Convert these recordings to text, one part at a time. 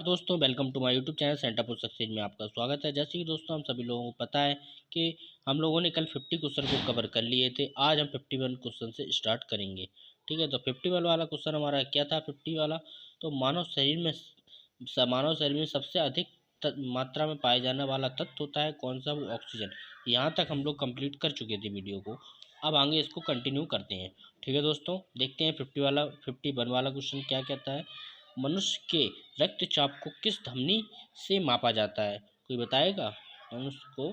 दोस्तों, welcome to my YouTube channel Centre for Success में आपका स्वागत है। जैसे कि दोस्तों हम सभी लोगों को पता है कि हम लोगों ने कल 50 क्वेश्चन को कवर कर लिए थे। आज हम 51 क्वेश्चन से स्टार्ट करेंगे। ठीक है, तो 51 वाला क्वेश्चन हमारा क्या था? 50 वाला तो मानव शरीर में सबसे अधिक मात्रा में पाए जाने वाला तत्व होता है कौन सा? वो ऑक्सीजन। यहाँ तक हम लोग कंप्लीट कर चुके थे वीडियो को। अब आगे इसको कंटिन्यू करते हैं। ठीक है दोस्तों, देखते हैं 51 वाला क्वेश्चन क्या कहता है। मनुष्य के रक्तचाप को किस धमनी से मापा जाता है? कोई बताएगा? मनुष्य को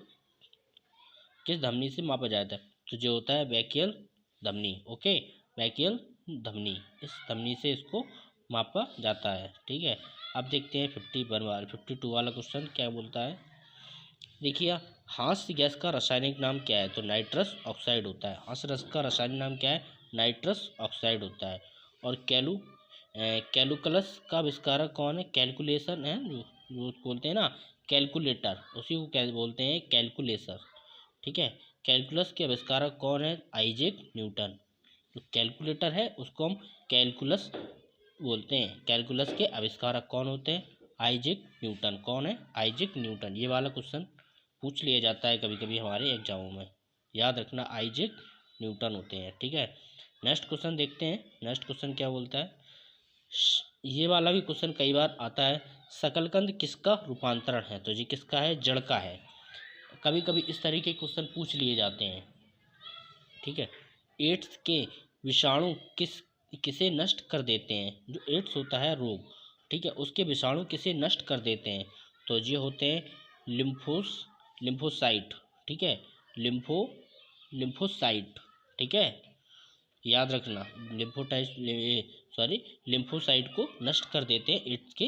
किस धमनी से मापा जाता है? तो जो होता है ब्रैकियल धमनी। ओके, ब्रैकियल धमनी, इस धमनी से इसको मापा जाता है। ठीक है, अब देखते हैं 52 वाला क्वेश्चन क्या बोलता है। देखिए, हास्य गैस का रासायनिक नाम क्या है? तो नाइट्रस ऑक्साइड होता है। हास्य रस का रासायनिक नाम क्या है? नाइट्रस ऑक्साइड होता है। और कैलकुलस का आविष्कारक कौन है? कैलकुलेशन है जो बोलते हैं ना, कैलकुलेटर, उसी को क्या बोलते हैं? कैलकुलेटर। ठीक है, कैलकुलस के आविष्कारक कौन है? Isaac Newton. जो कैलकुलेटर है उसको हम कैलकुलस बोलते हैं। कैलकुलस के आविष्कारक कौन होते हैं? Isaac Newton. कौन है? Isaac Newton. ये वाला क्वेश्चन पूछ लिया जाता है कभी कभी हमारे एग्जामों में, याद रखना, आइजैक न्यूटन होते हैं। ठीक है, नेक्स्ट क्वेश्चन देखते हैं। नेक्स्ट क्वेश्चन क्या बोलता है? ये वाला भी क्वेश्चन कई बार आता है। शकलकंद किसका रूपांतरण है? तो ये किसका है? जड़ का है। कभी कभी इस तरीके के क्वेश्चन पूछ लिए जाते हैं। ठीक है, एड्स के विषाणु किसे नष्ट कर देते हैं? जो एड्स होता है रोग, ठीक है, उसके विषाणु किसे नष्ट कर देते हैं? तो ये होते हैं लिम्फोसाइट। ठीक है, लिम्फोसाइट। ठीक है, याद रखना, लिम्फोसाइट को नष्ट कर देते हैं एड्स के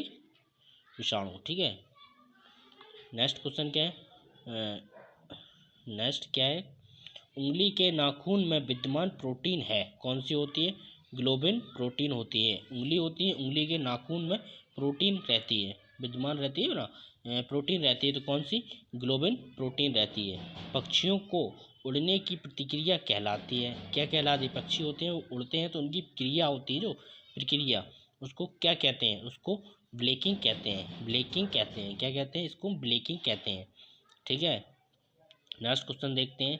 विषाणु। ठीक है, नेक्स्ट क्वेश्चन क्या है? नेक्स्ट क्या है? उंगली के नाखून में विद्यमान प्रोटीन है, कौन सी होती है? ग्लोबिन प्रोटीन होती है। उंगली होती है, उंगली के नाखून में प्रोटीन रहती है, विद्यमान रहती है ना, प्रोटीन रहती है। तो कौन सी? ग्लोबिन प्रोटीन रहती है। पक्षियों को उड़ने की प्रतिक्रिया कहलाती है, क्या कहलाती है? पक्षी होते हैं वो उड़ते हैं तो उनकी क्रिया होती है, जो प्रक्रिया, उसको क्या कहते हैं? उसको ब्रेकिंग कहते हैं। ब्रेकिंग कहते हैं। क्या कहते हैं? इसको ब्रेकिंग कहते हैं। ठीक है, नेक्स्ट क्वेश्चन देखते हैं।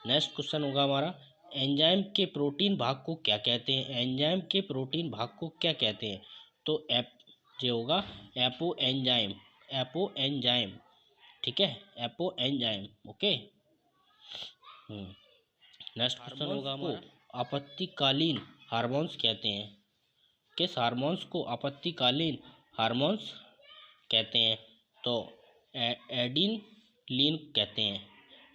नेक्स्ट क्वेश्चन होगा हमारा, एंजाइम के प्रोटीन भाग को क्या कहते हैं? एंजाइम के प्रोटीन भाग को क्या कहते हैं? तो जो होगा एपो एंजाइम। ठीक है, apo enzyme. Okay, next question होगा हमारा, आपत्तिकालीन हार्मोन्स कहते हैं। किस हार्मोन्स को आपत्तिकालीन हार्मोन्स कहते हैं? तो एड्रेनलिन कहते हैं।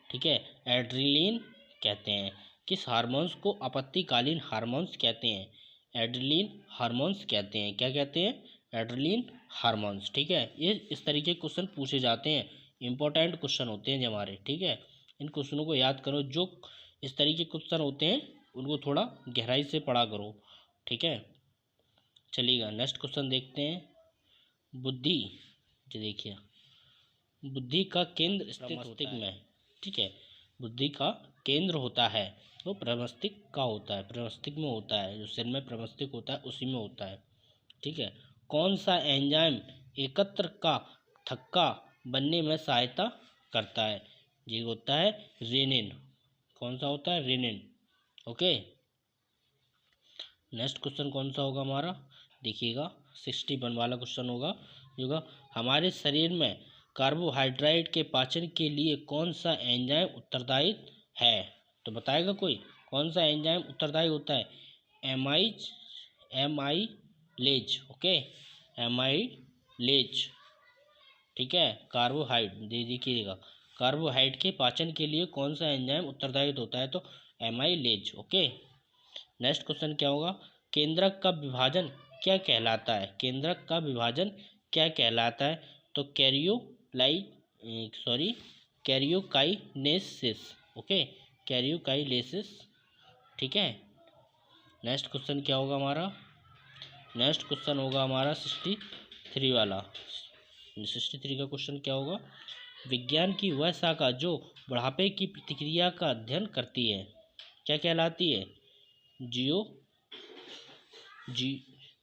ठीक है, एड्रेनलिन कहते हैं। किस हार्मोन्स को आपत्तिकालीन हार्मोन्स कहते हैं? एड्रेनलिन हार्मोन्स कहते हैं। क्या कहते हैं? Adrenaline hormones. ठीक है, ये इस तरीके के क्वेश्चन पूछे जाते हैं, इंपॉर्टेंट क्वेश्चन होते हैं जो हमारे। ठीक है, इन क्वेश्चनों को याद करो। जो इस तरीके के क्वेश्चन होते हैं उनको थोड़ा गहराई से पढ़ा करो। ठीक है, चलिएगा नेक्स्ट क्वेश्चन देखते हैं। बुद्धि, जो देखिए, बुद्धि का केंद्र स्थित मस्तिष्क में। ठीक है, बुद्धि का केंद्र होता है वो प्रमस्तिष्क का होता है, प्रमस्तिष्क में होता है। जो सिर में प्रमस्तिष्क होता है उसी में होता है। ठीक है, कौन सा एंजाइम एकत्र का थक्का बनने में सहायता करता है? ये होता है रेनिन। कौन सा होता है? रेनिन। ओके, नेक्स्ट क्वेश्चन कौन सा होगा हमारा? देखिएगा 61 वाला क्वेश्चन होगा हमारे शरीर में कार्बोहाइड्रेट के पाचन के लिए कौन सा एंजाइम उत्तरदायी है? तो बताएगा कोई? कौन सा एंजाइम उत्तरदायी होता है? एमाइलेज। Okay, amylase. ठीक है, देखिएगा, कार्बोहाइड्रेट के पाचन के लिए कौन सा एंजाइम उत्तरदायी होता है? तो एमाइलेज। ओके, नेक्स्ट क्वेश्चन क्या होगा? केंद्रक का विभाजन क्या कहलाता है? केंद्रक का विभाजन क्या कहलाता है? तो कैरियोकाइनेसिस। Okay, karyokinesis. ठीक है, नेक्स्ट क्वेश्चन क्या होगा हमारा? नेक्स्ट क्वेश्चन होगा हमारा 63 वाला। 63 का क्वेश्चन क्या होगा? विज्ञान की वह शाखा जो बुढ़ापे की प्रतिक्रिया का अध्ययन करती है, क्या कहलाती है?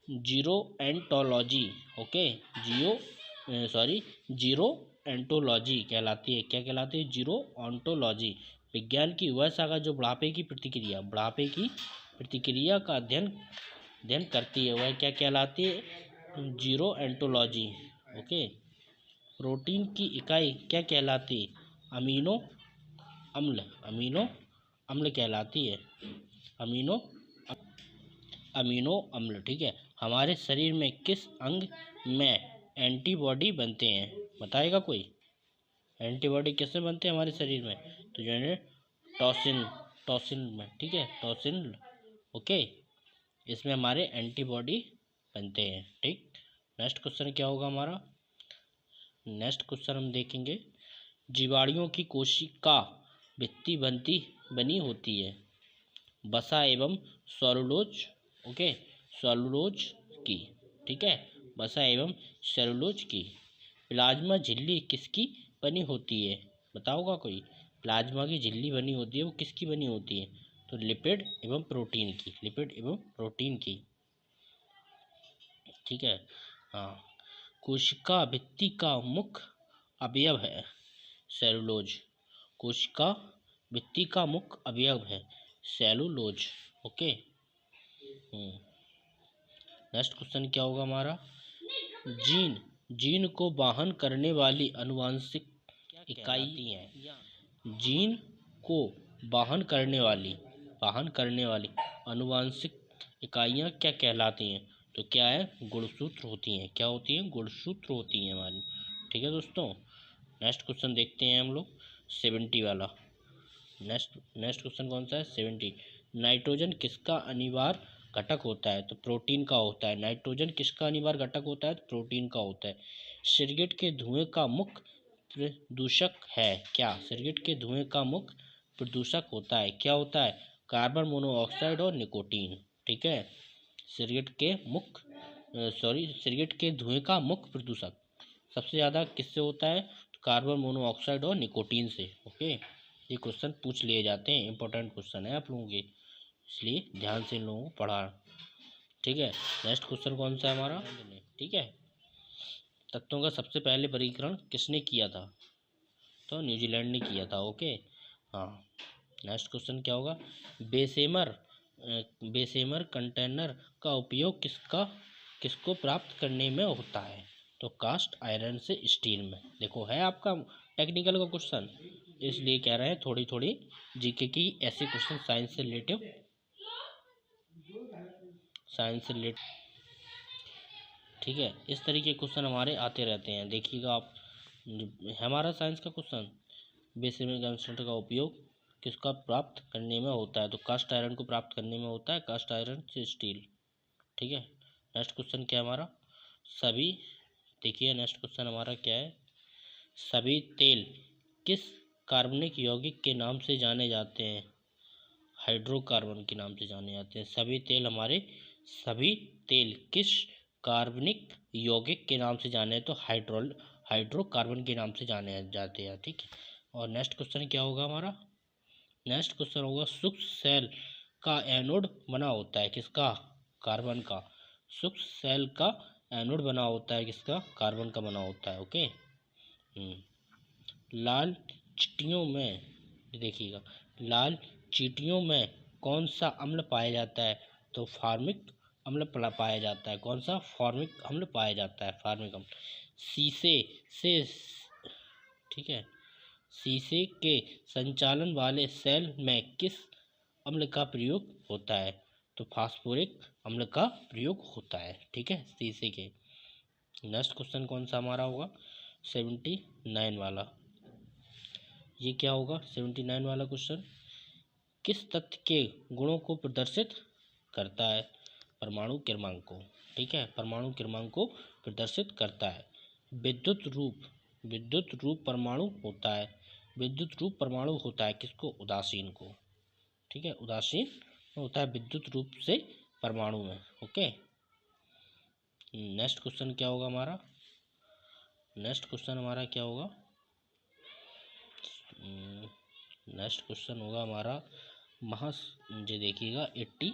जीरो एंटोलॉजी। ओके, जीरो एंटोलॉजी कहलाती है। क्या कहलाती है? Zero ontology. विज्ञान की वह शाखा जो बुढ़ापे की प्रतिक्रिया का अध्ययन करती है, वह क्या कहलाती है? जीरो एंटोलॉजी। ओके। प्रोटीन की इकाई क्या कहलाती है? अमीनो अम्ल कहलाती है। अमीनो अम्ल। ठीक है। हमारे शरीर में किस अंग में एंटीबॉडी बनते हैं? बताएगा कोई? एंटीबॉडी किससे बनते हैं हमारे शरीर में? तो जो है टॉसिन में। ठीक है, टॉसिन। ओके, इसमें हमारे एंटीबॉडी बनते हैं। ठीक। नेक्स्ट क्वेश्चन क्या होगा हमारा? नेक्स्ट क्वेश्चन हम देखेंगे, जीवाणुओं की कोशिका भित्ति बनी होती है वसा एवं सेलुलोज। ओके, सेलुलोज की। ठीक है, वसा एवं सेलुलोज की। प्लाज्मा झिल्ली किसकी बनी होती है? बताओगा कोई? प्लाज्मा की झिल्ली बनी होती है, वो किसकी बनी होती है? तो लिपिड एवं प्रोटीन की। ठीक है। हाँ। कोशिका भित्ति का मुख्य अवयव है सेलुलोज। कोशिका भित्ति का मुख्य अवयव है सेलुलोज। ओके। नेक्स्ट क्वेश्चन क्या होगा हमारा? जीन को वाहन करने वाली अनुवांशिक इकाई है। जीन को वाहन करने वाली अनुवांशिक इकाइयाँ क्या कहलाती हैं? तो क्या है? गुणसूत्र होती हैं। क्या होती हैं? गुणसूत्र होती हैं हमारी। ठीक है दोस्तों। नेक्स्ट क्वेश्चन देखते हैं हम लोग 70 वाला। नेक्स्ट क्वेश्चन कौन सा है? 70। नाइट्रोजन किसका अनिवार्य घटक होता है? तो प्रोटीन का होता है। नाइट्रोजन किसका अनिवार्य घटक होता है? तो प्रोटीन का होता है। सिगरेट के धुएं का मुख्य प्रदूषक है क्या? सिगरेट के धुएं का मुख्य प्रदूषक होता है, क्या होता है? कार्बन मोनोऑक्साइड और निकोटीन। ठीक है। सिगरेट के धुएं का मुख्य प्रदूषक सबसे ज़्यादा किससे होता है? तो कार्बन मोनोऑक्साइड और निकोटीन से। ओके, ये क्वेश्चन पूछ लिए जाते हैं, इंपॉर्टेंट क्वेश्चन है आप लोगों के, इसलिए ध्यान से इन लोगों को पढ़ा। ठीक है। नेक्स्ट क्वेश्चन कौन सा है हमारा? ठीक है। तत्वों का सबसे पहले वर्गीकरण किसने किया था? तो न्यूजीलैंड ने किया था। ओके। हाँ। नेक्स्ट क्वेश्चन क्या होगा? बेसेमर कंटेनर का उपयोग किसको प्राप्त करने में होता है? तो कास्ट आयरन से स्टील में। देखो, है आपका टेक्निकल का क्वेश्चन, इसलिए कह रहे हैं थोड़ी थोड़ी जीके की ऐसे क्वेश्चन साइंस से रिलेटिव ठीक है, इस तरीके के क्वेश्चन हमारे आते रहते हैं। देखिएगा आप, हमारा साइंस का क्वेश्चन, बेसेमर कंटेनर का उपयोग किसका प्राप्त करने में होता है? तो कास्ट आयरन को प्राप्त करने में होता है, कास्ट आयरन से स्टील। ठीक है। नेक्स्ट क्वेश्चन क्या है हमारा? सभी, देखिए नेक्स्ट क्वेश्चन हमारा क्या है? सभी तेल किस कार्बनिक यौगिक के नाम से जाने जाते हैं? हाइड्रोकार्बन के नाम से जाने जाते हैं। सभी तेल किस कार्बनिक यौगिक के नाम से जाने हैं? तो हाइड्रोकार्बन के नाम से जाने जाते हैं। ठीक है। और नेक्स्ट क्वेश्चन क्या होगा हमारा? नेक्स्ट क्वेश्चन होगा, सूक्ष्म सेल का एनोड बना होता है किसका? कार्बन का। सूक्ष्म सेल का एनोड बना होता है किसका? कार्बन का बना होता है। ओके। लाल चींटियों में, देखिएगा, लाल चींटियों में कौन सा अम्ल पाया जाता है? तो फॉर्मिक अम्ल पाया जाता है। कौन सा? फॉर्मिक अम्ल पाया जाता है, फॉर्मिक अम्ल। शीशे से, ठीक है, शीशे के संचालन वाले सेल में किस अम्ल का प्रयोग होता है? तो फास्फोरिक अम्ल का प्रयोग होता है। ठीक है, शीशे के। नेक्स्ट क्वेश्चन कौन सा हमारा होगा? 79 वाला। ये क्या होगा 79 वाला क्वेश्चन? किस तत्व के गुणों को प्रदर्शित करता है? परमाणु क्रमांक को। ठीक है, परमाणु क्रमांक को प्रदर्शित करता है। विद्युत रूप परमाणु होता है। विद्युत रूप परमाणु होता है किसको? उदासीन को। ठीक है, उदासीन होता है विद्युत रूप से परमाणु में। ओके। नेक्स्ट क्वेश्चन क्या होगा हमारा? नेक्स्ट क्वेश्चन हमारा क्या होगा? नेक्स्ट क्वेश्चन होगा हमारा, जी देखिएगा 80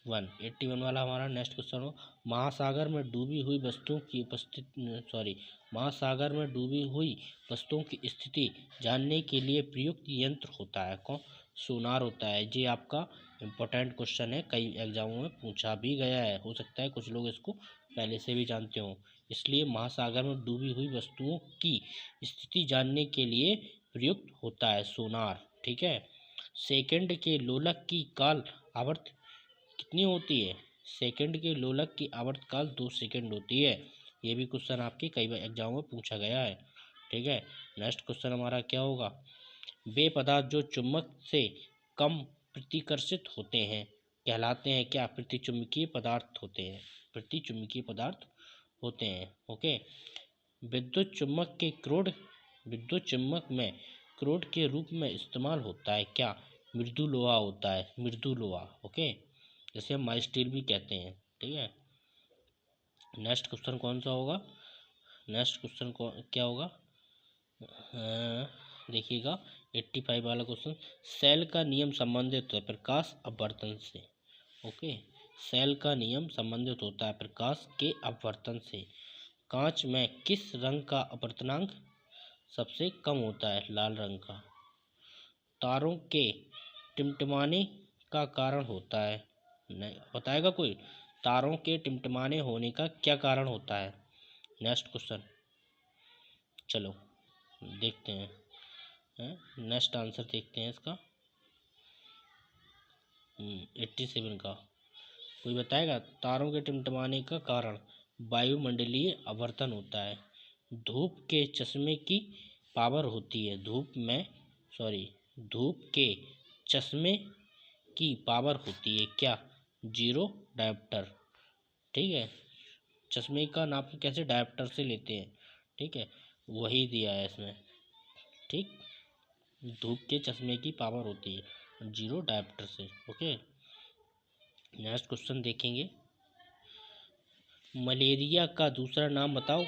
81 वाला हमारा नेक्स्ट क्वेश्चन हो, महासागर में डूबी हुई वस्तुओं की महासागर में डूबी हुई वस्तुओं की स्थिति जानने के लिए प्रयुक्त यंत्र होता है कौन? सोनार होता है। ये आपका इम्पोर्टेंट क्वेश्चन है, कई एग्जामों में पूछा भी गया है, हो सकता है कुछ लोग इसको पहले से भी जानते हों। इसलिए महासागर में डूबी हुई वस्तुओं की स्थिति जानने के लिए प्रयुक्त होता है सोनार। ठीक है। सेकंड के लोलक की काल आवर्त कितनी होती है? सेकंड के लोलक की आवर्तकाल 2 सेकंड होती है। ये भी क्वेश्चन आपके कई बार एग्जाम में पूछा गया है। ठीक है। नेक्स्ट क्वेश्चन हमारा क्या होगा, वे पदार्थ जो चुंबक से कम प्रतिकर्षित होते हैं कहलाते हैं क्या? प्रतिचुंबकीय पदार्थ होते हैं, प्रतिचुंबकीय पदार्थ होते हैं। ओके। विद्युत चुंबक के क्रोड विद्युत चुंबक में क्रोड के रूप में इस्तेमाल होता है क्या? मृदु लोहा होता है, मृदु लोहा। ओके, जैसे हम माई स्टील भी कहते हैं। ठीक है। नेक्स्ट क्वेश्चन कौन सा होगा? नेक्स्ट क्वेश्चन क्या होगा? देखिएगा 85 वाला क्वेश्चन, सेल का नियम संबंधित है प्रकाश अपवर्तन से। ओके, सेल का नियम संबंधित होता है प्रकाश के अपवर्तन से। कांच में किस रंग का अपवर्तनांक सबसे कम होता है? लाल रंग का। तारों के टिमटिमाने का कारण होता है? नहीं बताएगा कोई? तारों के टिमटिमाने होने का क्या कारण होता है? नेक्स्ट क्वेश्चन, चलो देखते हैं। नेक्स्ट आंसर देखते हैं इसका। 87 का कोई बताएगा? तारों के टिमटिमाने का कारण वायुमंडलीय आवर्तन होता है। धूप के चश्मे की पावर होती है, धूप के चश्मे की पावर होती है क्या? Zero dioptre. ठीक है। चश्मे का नाप कैसे? डायोप्टर से लेते हैं। ठीक है, वही दिया है इसमें। ठीक, धूप के चश्मे की पावर होती है जीरो डायोप्टर से। ओके, नेक्स्ट क्वेश्चन देखेंगे, मलेरिया का दूसरा नाम बताओ।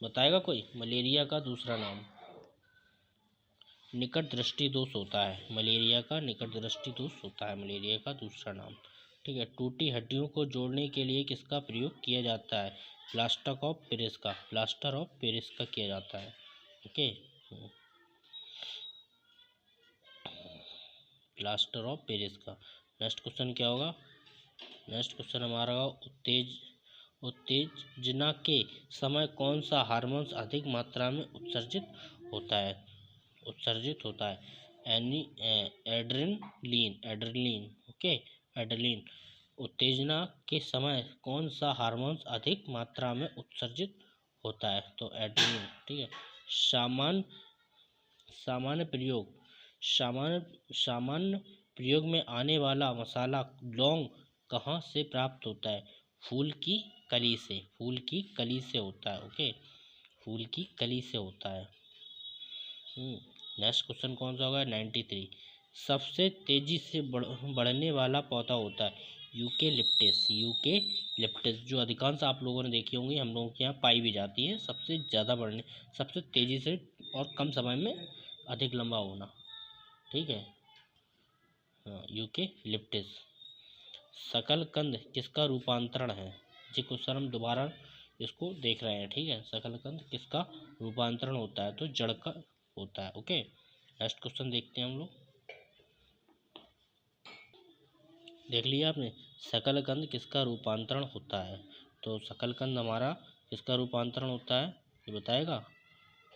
बताएगा कोई? मलेरिया का दूसरा नाम निकट दृष्टि दोष होता है। मलेरिया का निकट दृष्टि दोष होता है मलेरिया का दूसरा नाम। ठीक है। टूटी हड्डियों को जोड़ने के लिए किसका प्रयोग किया जाता है? प्लास्टर ऑफ पेरिस का, प्लास्टर ऑफ पेरिस का किया जाता है। ओके, प्लास्टर ऑफ पेरिस का। नेक्स्ट क्वेश्चन क्या होगा? नेक्स्ट क्वेश्चन हमारा उत्तेजना के समय कौन सा हार्मोन अधिक मात्रा में उत्सर्जित होता है? एड्रेनलिन। Okay, adrenaline. उत्तेजना के समय कौन सा हार्मोन अधिक मात्रा में उत्सर्जित होता है? तो एड्रेनलिन। ठीक है। सामान्य प्रयोग में आने वाला मसाला लौंग कहाँ से प्राप्त होता है? फूल की कली से, फूल की कली से होता है। ओके, फूल की कली से होता है। नेक्स्ट क्वेश्चन कौन सा होगा? 93, सबसे तेजी से बढ़ने वाला पौधा होता है? यूकेलिप्टस, जो अधिकांश आप लोगों ने देखी होंगी, हम लोगों के यहाँ पाई भी जाती है। सबसे तेजी से और कम समय में अधिक लंबा होना। ठीक है, हाँ, यूकेलिप्टस। शकलकंद किसका रूपांतरण है? जी क्वेश्चन हम दोबारा इसको देख रहे हैं। ठीक है, शकलकंद किसका रूपांतरण होता है? तो जड़ का होता है। ओके, नेक्स्ट क्वेश्चन देखते हैं हम लोग। देख लिया आपने, शकलकंद किसका रूपांतरण होता है? तो शकलकंद हमारा किसका रूपांतरण होता है? ये बताएगा?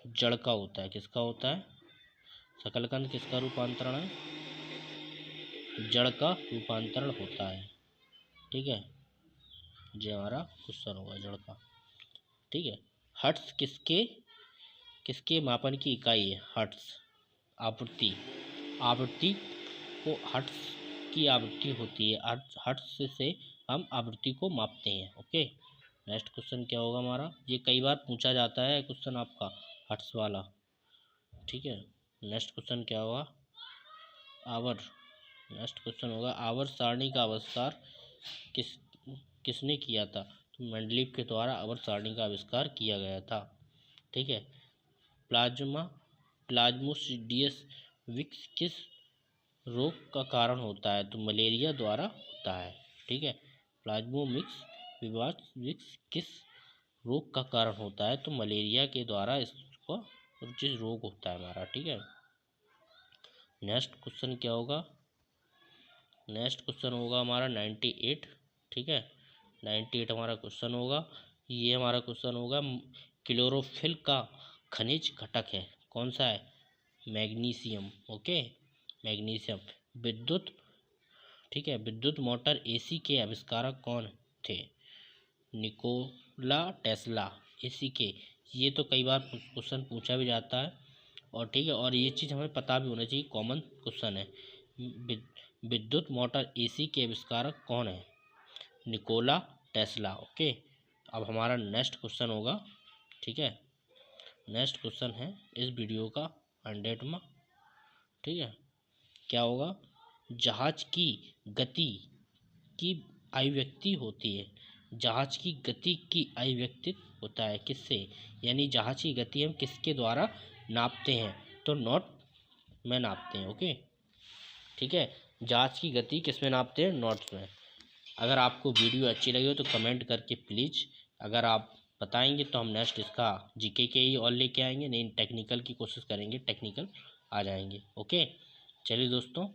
जड़ का होता है। किसका होता है? शकलकंद किसका रूपांतरण है? जड़ का रूपांतरण होता है। ठीक है, ये हमारा क्वेश्चन होगा जड़ का। ठीक है। हर्ट्ज किसके मापन की इकाई है? हर्ट्ज आवृत्ति को हर्ट्ज की आवृत्ति होती है। हर्ट्ज से हम आवृत्ति को मापते हैं। ओके, नेक्स्ट क्वेश्चन क्या होगा हमारा? ये कई बार पूछा जाता है क्वेश्चन आपका, हर्ट्ज वाला। ठीक है। नेक्स्ट क्वेश्चन क्या होगा? नेक्स्ट क्वेश्चन होगा, आवर्त सारणी का आविष्कार किसने किया था? तो मेंडलीव के द्वारा आवर्त सारणी का आविष्कार किया गया था। ठीक है। प्लाज्मोसिडियस विक्स रोग का कारण होता है? तो मलेरिया द्वारा होता है। ठीक है, प्लाज्मोमिक्स विवाक्स किस रोग का कारण होता है? तो मलेरिया के द्वारा इसको जिस रोग होता है हमारा। ठीक है, नेक्स्ट क्वेश्चन क्या होगा? नेक्स्ट क्वेश्चन होगा हमारा 98। ठीक है, 98 हमारा क्वेश्चन होगा। ये हमारा क्वेश्चन होगा, क्लोरोफिल का खनिज घटक है, कौन सा है? मैग्नीशियम। Okay, magnesium. विद्युत, ठीक है, विद्युत मोटर एसी के आविष्कारक कौन थे? Nikola Tesla. एसी के, ये तो कई बार क्वेश्चन पूछा भी जाता है, और ठीक है, और ये चीज़ हमें पता भी होना चाहिए, कॉमन क्वेश्चन है। विद्युत मोटर एसी के आविष्कारक कौन है? Nikola Tesla. ओके, अब हमारा नेक्स्ट क्वेश्चन होगा। ठीक है, नेक्स्ट क्वेश्चन है इस वीडियो का 100वां। ठीक है, क्या होगा? जहाज की गति की अभिव्यक्ति होती है। जहाज की गति की अभिव्यक्ति होता है किससे? यानी जहाज की गति हम किसके द्वारा नापते हैं? तो नॉट में नापते हैं। ओके, ठीक है, जहाज की गति किस में नापते हैं? नॉट्स में। अगर आपको वीडियो अच्छी लगी हो तो कमेंट करके प्लीज़ अगर आप बताएंगे तो हम नेक्स्ट इसका जीके के ही और लेके आएंगे, नहीं टेक्निकल की कोशिश करेंगे, टेक्निकल आ जाएंगे। ओके, चलिए दोस्तों,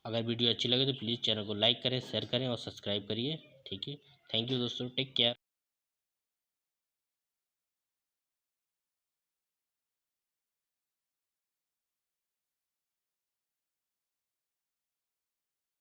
अगर वीडियो अच्छी लगे तो प्लीज़ चैनल को लाइक करें, शेयर करें और सब्सक्राइब करिए। ठीक है, थैंक यू दोस्तों, टेक केयर।